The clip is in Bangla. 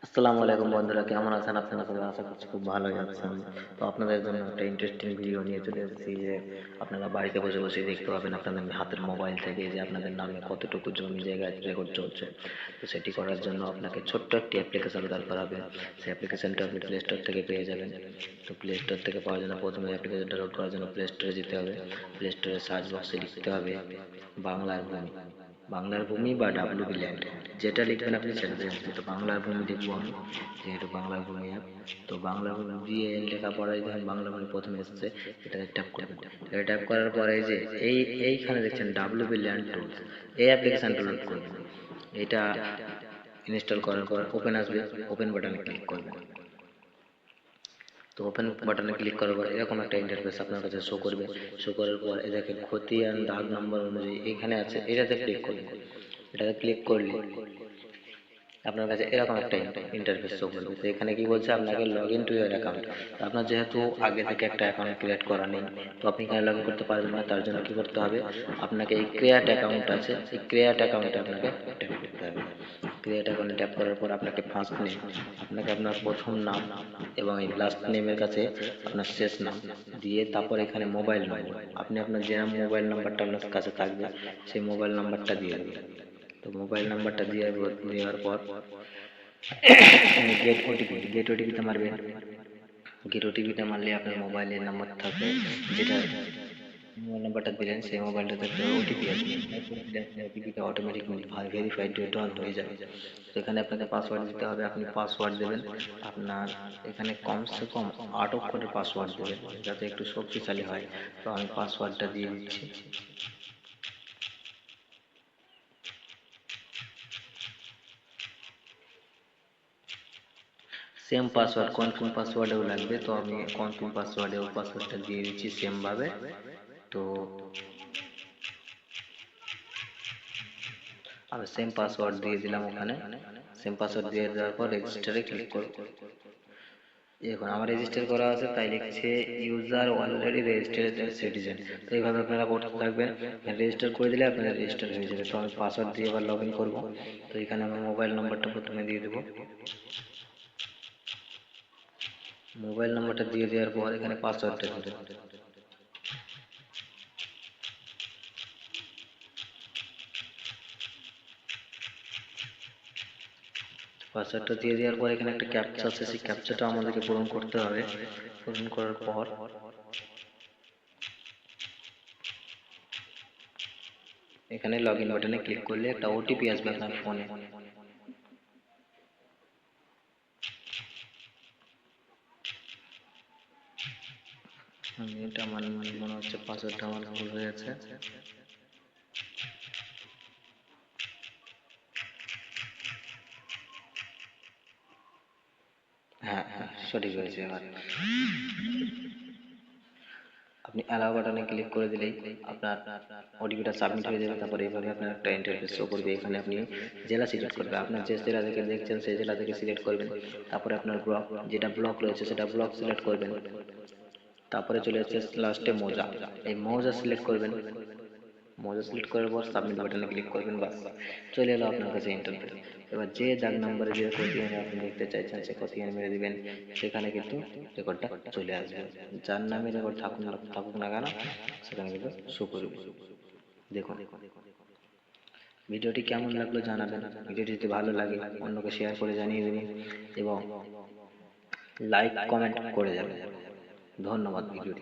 আসসালামু আলাইকুম বন্ধুরা, কেমন আছেন আপনারা সবাই? আশা করছি খুব ভালোই আছেন। তো আপনাদের জন্য একটা ইন্টারেস্টিং ভিডিও নিয়ে চলে এসেছি যে আপনারা বাড়িতে বসে বসে দেখতে পাবেন আপনাদের হাতের মোবাইল থেকে যে আপনাদের নামে কতটুকু জমি জায়গায় রেকর্ড চলছে। তো সেটি করার জন্য আপনাকে ছোট্ট একটি অ্যাপ্লিকেশন দরকার হবে। সেই অ্যাপ্লিকেশনটা আপনি প্লে স্টোর থেকে পেয়ে যাবেন। তো প্লে স্টোর থেকে পাওয়ার জন্য প্রথমে অ্যাপ্লিকেশনটা লোড করার জন্য প্লে স্টোরে যেতে হবে। প্লে স্টোরে সার্চ বক্সে লিখতে হবে বাংলার ভূমি। বাংলার ভূমি বা ডাব্লিউবি ল্যান্ড, যেটা লিখবেন আপনি সেটা দিয়ে আসবে। তো বাংলার ভূমি লিখবো আমি, যেহেতু বাংলার ভূমি অ্যাপ। তো বাংলার ভূমি দিয়ে লেখা পরে দেখেন বাংলা ভূমি প্রথমে এসেছে, এটাতে ট্যাপ করবেন। এটা ট্যাপ করার পরে যে এইখানে দেখছেন ডাব্লিউবি ল্যান্ড টুলস, এই অ্যাপ্লিকেশনটা লোড করবেন। এটা ইনস্টল করার পর ওপেন আসবে, ওপেন বাটনে ক্লিক করবেন। তো ওপেন বাটনে ক্লিক করার পর এরকম একটা ইন্টারফেস আপনার কাছে শো করবে। শো করার পর এই দেখেন খতিয়ান দাগ নম্বর অনুযায়ী এখানে আছে, এটাতে ক্লিক করবেন। এটাতে ক্লিক করলে আপনার কাছে এরকম একটা ইন্টারফেস শো করবে। তো এখানে কি বলছে, আপনাকে log in to your account. আপনার যেহেতু আগে থেকে একটা অ্যাকাউন্ট ক্রিয়েট করা নেই, তো আপনি এখানে লগ ইন করতে পারবেন না। তার জন্য কি করতে হবে, আপনাকে এই ক্রিয়েট অ্যাকাউন্ট আছে, এই ক্রিয়েট অ্যাকাউন্টে আপনাকে ট্যাপ করতে হবে। ক্রিয়েট অ্যাকাউন্টে ট্যাপ করার পর আপনাকে ফার্স্ট নেম, আপনাকে আপনার প্রথম নাম এবং এই লাস্ট নেমের কাছে আপনার শেষ নাম দিয়ে তারপর এখানে মোবাইল নম্বর, আপনি আপনার যে মোবাইল নাম্বারটা আপনার কাছে থাকবে সেই মোবাইল নাম্বারটা দিয়ে দেবেন। তো মোবাইল নাম্বারটা দেওয়ার পর গেট ওটিপিতে মারবেন। গেট ওটিপিটা মারলে আপনার মোবাইলের নাম্বার থাকবে, যেটা মোবাইল নাম্বারটা দিলেন সেই মোবাইলটাতে একটা ওটিপি আসবে। ওটিপিটা অটোমেটিক ভেরিফাইড ডান হয়ে যাবে। তো এখানে আপনাকে পাসওয়ার্ড দিতে হবে, আপনি পাসওয়ার্ড দেবেন আপনার এখানে কমসে কম 8 অক্ষরের পাসওয়ার্ড দেবেন, যাতে একটু শক্তিশালী হয়। তো আমি পাসওয়ার্ডটা দিয়ে দিচ্ছি। সেম পাসওয়ার্ড কনফার্ম পাসওয়ার্ডেও লাগবে, তো আমি কনফার্ম পাসওয়ার্ডেও পাসওয়ার্ডটা দিয়ে দিচ্ছি সেম ভাবে। তো আমি সেম পাসওয়ার্ড দিয়ে দিলাম ওখানে। সেম পাসওয়ার্ড দিয়ে দেওয়ার পর রেজিস্টারে ক্লিক করব। এখন আমার রেজিস্টার করা আছে তাই লিখছে ইউজার অলরেডি রেজিস্টার্ড সিটিজেন। তো এইভাবে আপনারা করতে থাকবেন, রেজিস্টার করে দিলে আপনাদের রেজিস্টার হয়ে যাবে। তো আমি পাসওয়ার্ড দিয়ে এবার লগ ইন করবো। তো এখানে আমার মোবাইল নাম্বারটা প্রথমে দিয়ে দেবো। মোবাইল নাম্বারটা দিয়ে দেওয়ার পর এখানে পাসওয়ার্ডটা দেবেন। পাসওয়ার্ডটা দিয়ে দেওয়ার পর এখানে একটা ক্যাপচা আছে, সেই ক্যাপচাটা আমাদেরকে পূরণ করতে হবে। পূরণ করার পর এখানে লগ ইন বাটনে ক্লিক করলে একটা ওটিপি আসবে আপনার ফোনে। এটা আমার মনে হচ্ছে পাসওয়ার্ডটা আমার ভুল হয়ে গেছে। হ্যাঁ হ্যাঁ, সঠিক হয়েছে। এবার আপনি অ্যালাউ বাটনে ক্লিক করে দিলেই আপনার ওটিপিটা সাবমিট হয়ে যাবে। তারপরে এইভাবে আপনার একটা ইন্টারফেস শো করবে। এখানে আপনি জেলা সিলেক্ট করবেন, আপনার যে জেলা থেকে দেখছেন সেই জেলা থেকে সিলেক্ট করবেন। তারপরে আপনার ব্লক, যেটা ব্লক রয়েছে সেটা ব্লক সিলেক্ট করবেন। তারপরে চলে যাচ্ছে লাস্টে মৌজা, এই মৌজা সিলেক্ট করবেন। মৌজা সিলেক্ট করার পর সাবমিট বাটনে ক্লিক করবেন, বাস চলে এলো আপনার কাছে ইন্টারফেস। এবার যে দাগ নম্বরে যে খতিয়ান আপনি দেখতে চাইছেন সেই খতিয়ান মেরে দিবেন, সেখানে কিন্তু রেকর্ডটা চলে আসবে। যার নামে রেকর্ড থাকুক না কেন সেখানে কিন্তু শো করবে। দেখুন ভিডিওটি কেমন লাগলো জানাবেন। ভিডিওটি যদি ভালো লাগে অন্যকে শেয়ার করে জানিয়ে দেবেন এবং লাইক কমেন্ট করে যাবেন। ধন্যবাদ। ভিডিওটি